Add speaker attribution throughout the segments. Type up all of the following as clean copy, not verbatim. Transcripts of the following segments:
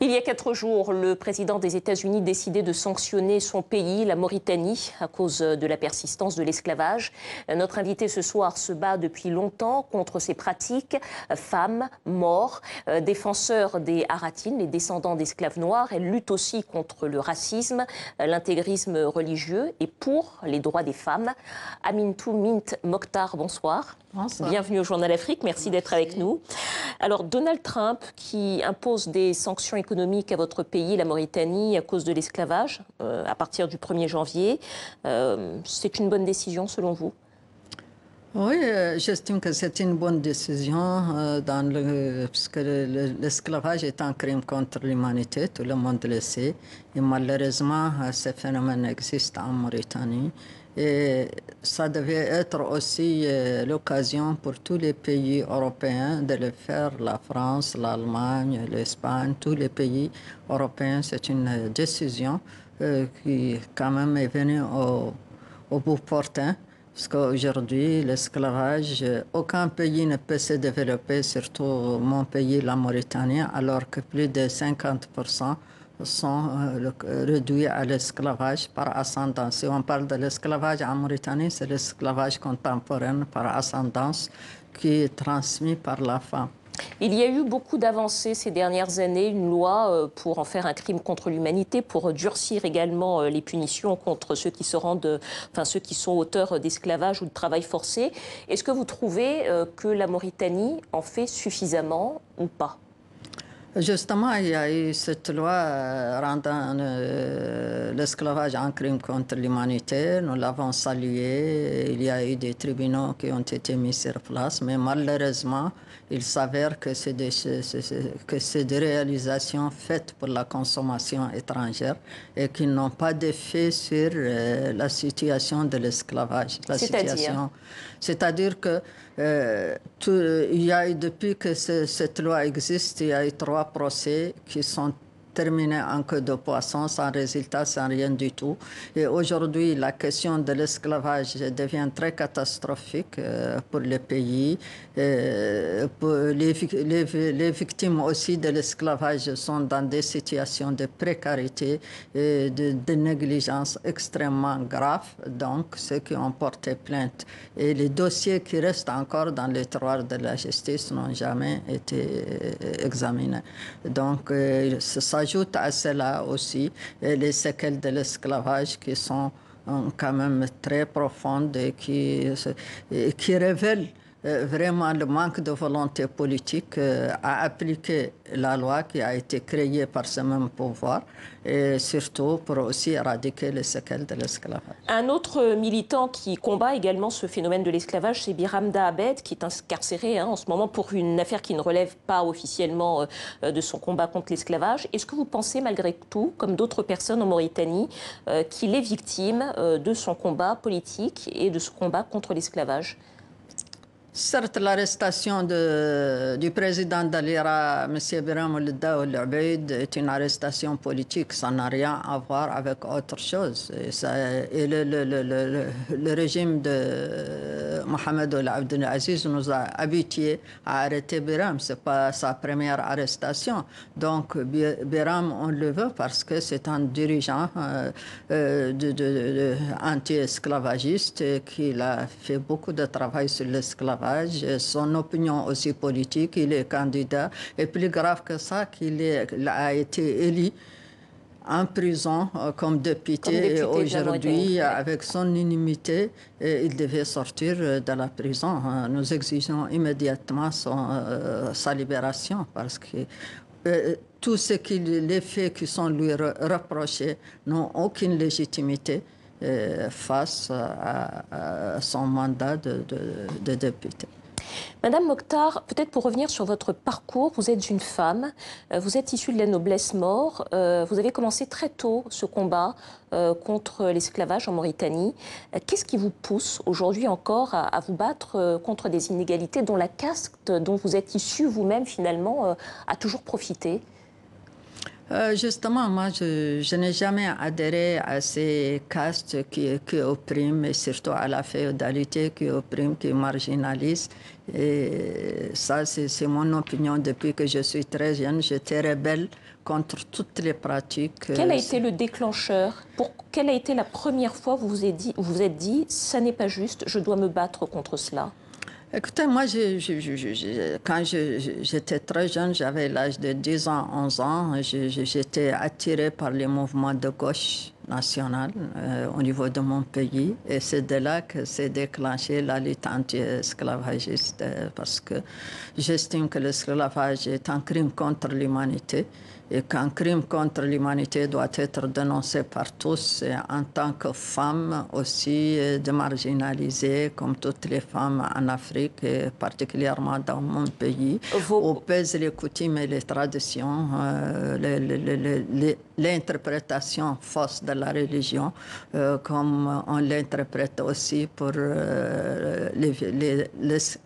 Speaker 1: Il y a 4 jours, le président des États-Unis décidait de sanctionner son pays, la Mauritanie, à cause de la persistance de l'esclavage. Notre invité ce soir se bat depuis longtemps contre ces pratiques. Femmes, morts, défenseur des Haratines, les descendants d'esclaves noirs. Elle lutte aussi contre le racisme, l'intégrisme religieux et pour les droits des femmes. Amintou Mint Mokhtar, bonsoir.
Speaker 2: Bonsoir.
Speaker 1: Bienvenue au Journal Afrique, merci d'être avec nous. Alors Donald Trump qui impose des sanctions économiques à votre pays, la Mauritanie, à cause de l'esclavage, à partir du 1er janvier. C'est une bonne décision selon vous?
Speaker 2: Oui, j'estime que c'est une bonne décision parce que l'esclavage est un crime contre l'humanité, tout le monde le sait. Et malheureusement, ce phénomène existe en Mauritanie. Et ça devait être aussi l'occasion pour tous les pays européens de le faire, la France, l'Allemagne, l'Espagne, tous les pays européens. C'est une décision qui quand même est venue au bout portant. Parce qu'aujourd'hui, l'esclavage, aucun pays ne peut se développer, surtout mon pays, la Mauritanie, alors que plus de 50% sont réduits à l'esclavage par ascendance. Si on parle de l'esclavage en Mauritanie, c'est l'esclavage contemporain par ascendance qui est transmis par la femme.
Speaker 1: Il y a eu beaucoup d'avancées ces dernières années, une loi pour en faire un crime contre l'humanité, pour durcir également les punitions contre ceux qui se rendent, ceux qui sont auteurs d'esclavage ou de travail forcé. Est-ce que vous trouvez que la Mauritanie en fait suffisamment ou pas?
Speaker 2: Justement, il y a eu cette loi rendant l'esclavage un crime contre l'humanité. Nous l'avons salué. Il y a eu des tribunaux qui ont été mis sur place, mais malheureusement, il s'avère que c'est des réalisations faites pour la consommation étrangère et qui n'ont pas d'effet sur la situation de l'esclavage. C'est-à-dire que il y a eu, depuis que cette loi existe, il y a eu 3 procès qui sont terminés en queue de poisson, sans résultat, sans rien du tout. Et aujourd'hui, la question de l'esclavage devient très catastrophique pour le pays. Pour les victimes aussi de l'esclavage sont dans des situations de précarité et de négligence extrêmement graves, donc ceux qui ont porté plainte. Et les dossiers qui restent encore dans les tiroirs de la justice n'ont jamais été examinés. Donc, ça ajoute à cela aussi les séquelles de l'esclavage qui sont quand même très profondes et qui révèlent vraiment le manque de volonté politique à appliquer la loi qui a été créée par ce même pouvoir et surtout pour aussi éradiquer les séquelles de l'esclavage.
Speaker 1: Un autre militant qui combat également ce phénomène de l'esclavage, c'est Biram Dahabed, qui est incarcéré en ce moment pour une affaire qui ne relève pas officiellement de son combat contre l'esclavage. Est-ce que vous pensez malgré tout, comme d'autres personnes en Mauritanie, qu'il est victime de son combat politique et de ce combat contre l'esclavage?
Speaker 2: Certes, l'arrestation du président d'Alira, M. Biram Ould Abeid, est une arrestation politique. Ça n'a rien à voir avec autre chose. Et le régime de Mohamed Ould Abdel Aziz nous a habitués à arrêter Biram. Ce n'est pas sa première arrestation. Donc, Biram, on le veut parce que c'est un dirigeant anti-esclavagiste qui a fait beaucoup de travail sur l'esclavage. Son opinion aussi politique, il est candidat. Et plus grave que ça, il a été élu en prison comme député et aujourd'hui, avec son inimité, il devait sortir de la prison. Nous exigeons immédiatement sa libération parce que tous les faits qui sont lui reprochés n'ont aucune légitimité face à son mandat de député.
Speaker 1: Madame Mokhtar, peut-être pour revenir sur votre parcours, vous êtes une femme, vous êtes issue de la noblesse maure, vous avez commencé très tôt ce combat contre l'esclavage en Mauritanie. Qu'est-ce qui vous pousse aujourd'hui encore à vous battre contre des inégalités dont la caste dont vous êtes issue vous-même finalement a toujours profité?
Speaker 2: Justement, moi, je n'ai jamais adhéré à ces castes qui oppriment, et surtout à la féodalité qui opprime, qui marginalise. Et ça, c'est mon opinion depuis que je suis très jeune. J'étais rebelle contre toutes les pratiques.
Speaker 1: Quel a été le déclencheur? Quelle a été la première fois où vous vous êtes dit, ça n'est pas juste, je dois me battre contre cela?
Speaker 2: Écoutez, moi, quand j'étais très jeune, j'avais l'âge de 10 ans, 11 ans, j'étais attirée par les mouvements de gauche nationale au niveau de mon pays. Et c'est de là que s'est déclenchée la lutte anti-esclavagiste, parce que j'estime que l'esclavage est un crime contre l'humanité et qu'un crime contre l'humanité doit être dénoncé par tous, et en tant que femme aussi de marginalisée, comme toutes les femmes en Afrique, et particulièrement dans mon pays, où pèsent les coutumes et les traditions, l'interprétation fausse de la religion, comme on l'interprète aussi pour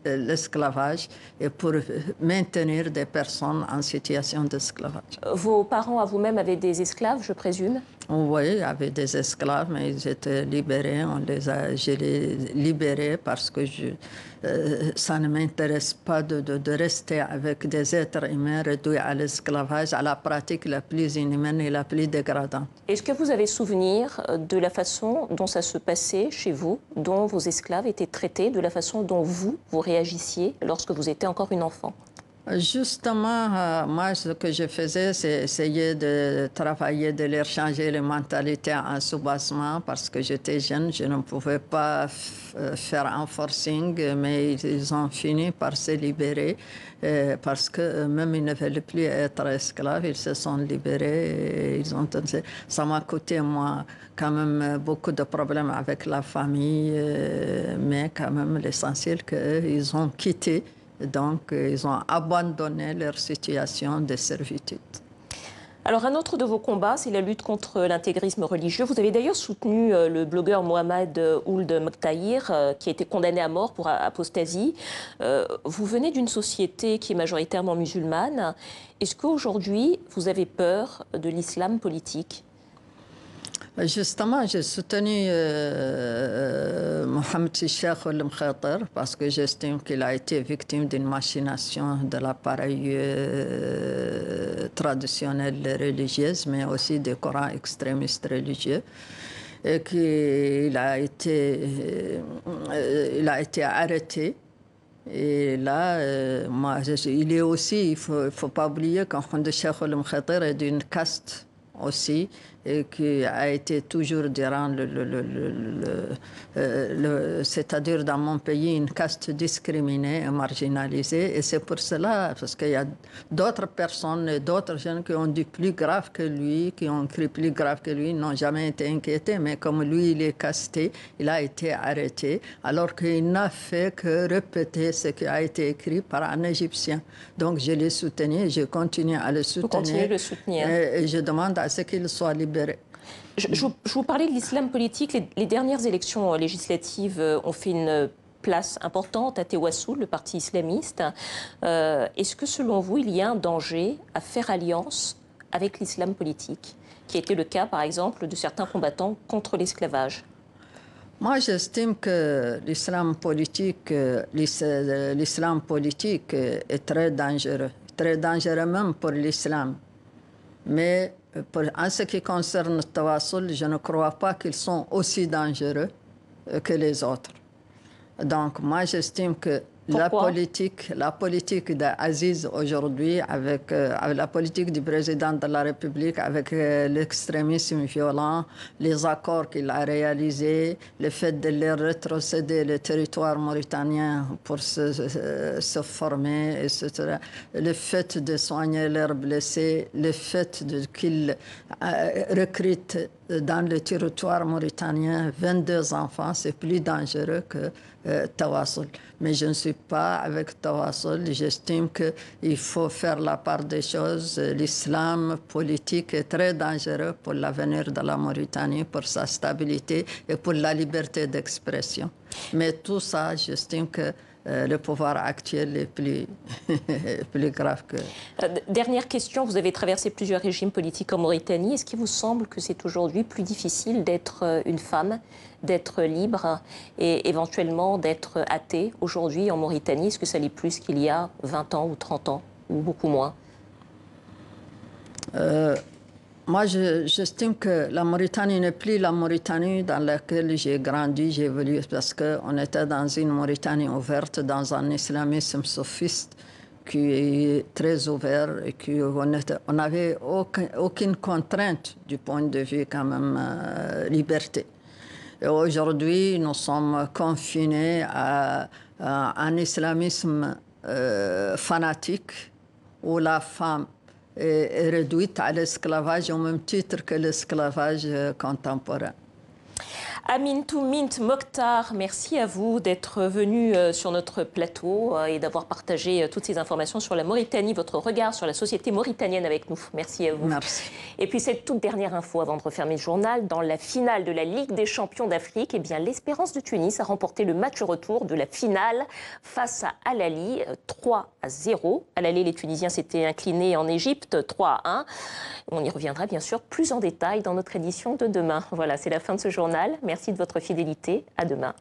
Speaker 2: l'esclavage et pour maintenir des personnes en situation d'esclavage.
Speaker 1: Vos parents à vous-même avaient des esclaves, je présume?
Speaker 2: Oui, il y avait des esclaves, mais ils étaient libérés. Je les libérés parce que ça ne m'intéresse pas de rester avec des êtres humains réduits à l'esclavage, à la pratique la plus inhumaine et la plus dégradante.
Speaker 1: Est-ce que vous avez souvenir de la façon dont ça se passait chez vous, dont vos esclaves étaient traités, de la façon dont vous réagissiez lorsque vous étiez encore une enfant?
Speaker 2: Justement, moi, ce que je faisais, c'est essayer de travailler, de leur changer les mentalités en soubassement, parce que j'étais jeune, je ne pouvais pas faire un forcing, mais ils ont fini par se libérer, parce que même ils ne veulent plus être esclaves, ils se sont libérés. Et ça m'a coûté, moi, quand même beaucoup de problèmes avec la famille, mais quand même l'essentiel qu'ils ont quitté. Donc, ils ont abandonné leur situation de servitude.
Speaker 1: Alors, un autre de vos combats, c'est la lutte contre l'intégrisme religieux. Vous avez d'ailleurs soutenu le blogueur Mohamed Ould Mektaïr, qui a été condamné à mort pour apostasie. Vous venez d'une société qui est majoritairement musulmane. Est-ce qu'aujourd'hui, vous avez peur de l'islam politique ?
Speaker 2: Justement, j'ai soutenu Mohamed Cheikh Ould Mektaïr parce que j'estime qu'il a été victime d'une machination de l'appareil traditionnel religieuse, mais aussi des courants extrémistes religieux, et qu'il a été arrêté. Et là, il est aussi, il ne faut pas oublier qu'Mohamed Cheikh Ould Mektaïr est d'une caste aussi, et qui a été toujours durant c'est-à-dire dans mon pays, une caste discriminée et marginalisée. Et c'est pour cela, parce qu'il y a d'autres personnes et d'autres jeunes qui ont dit plus grave que lui, qui ont écrit plus grave que lui, n'ont jamais été inquiétés. Mais comme lui, il est casté, il a été arrêté, alors qu'il n'a fait que répéter ce qui a été écrit par un Égyptien. Donc je l'ai soutenu, je continue à le soutenir.
Speaker 1: Vous continuez de le soutenir.
Speaker 2: Et je demande à ce qu'il soit libéré.
Speaker 1: Je vous parlais de l'islam politique. Les dernières élections législatives ont fait une place importante à Tewassoul, le parti islamiste. Est-ce que, selon vous, il y a un danger à faire alliance avec l'islam politique, qui a été le cas, par exemple, de certains combattants contre l'esclavage ?
Speaker 2: Moi, j'estime que l'islam politique est très dangereux même pour l'islam. Mais en ce qui concerne Tawassul, je ne crois pas qu'ils sont aussi dangereux que les autres. Donc, moi, j'estime que la politique d'Aziz aujourd'hui, avec la politique du président de la République, avec l'extrémisme violent, les accords qu'il a réalisés, le fait de leur rétrocéder le territoire mauritanien pour se former, etc., le fait de soigner leurs blessés, le fait qu'ils recrutent dans le territoire mauritanien 22 enfants, c'est plus dangereux que Tawassul. Mais je ne suis pas avec Tawassul. J'estime qu'il faut faire la part des choses. L'islam politique est très dangereux pour l'avenir de la Mauritanie, pour sa stabilité et pour la liberté d'expression. Mais tout ça, j'estime que le pouvoir actuel est plus grave que...
Speaker 1: Dernière question, vous avez traversé plusieurs régimes politiques en Mauritanie. Est-ce qu'il vous semble que c'est aujourd'hui plus difficile d'être une femme, d'être libre et éventuellement d'être athée aujourd'hui en Mauritanie? Est-ce que ça l'est plus qu'il y a 20 ans ou 30 ans ou beaucoup moins?
Speaker 2: Moi, j'estime que la Mauritanie n'est plus la Mauritanie dans laquelle j'ai grandi, j'ai évolué, parce qu'on était dans une Mauritanie ouverte, dans un islamisme sophiste qui est très ouvert et on n'avait aucune contrainte du point de vue quand même liberté. Et aujourd'hui, nous sommes confinés à un islamisme fanatique où la femme est réduite à l'esclavage au même titre que l'esclavage contemporain.
Speaker 1: Amintou Mint Mokhtar, merci à vous d'être venu sur notre plateau et d'avoir partagé toutes ces informations sur la Mauritanie, votre regard sur la société mauritanienne avec nous. Merci à vous.
Speaker 2: Merci.
Speaker 1: Et puis cette toute dernière info avant de refermer le journal, dans la finale de la Ligue des champions d'Afrique, eh bien l'Espérance de Tunis a remporté le match retour de la finale face à Al Ahly 3-0. Al Ahly, les Tunisiens s'étaient inclinés en Égypte 3-1. On y reviendra bien sûr plus en détail dans notre édition de demain. Voilà, c'est la fin de ce journal. Merci de votre fidélité. À demain.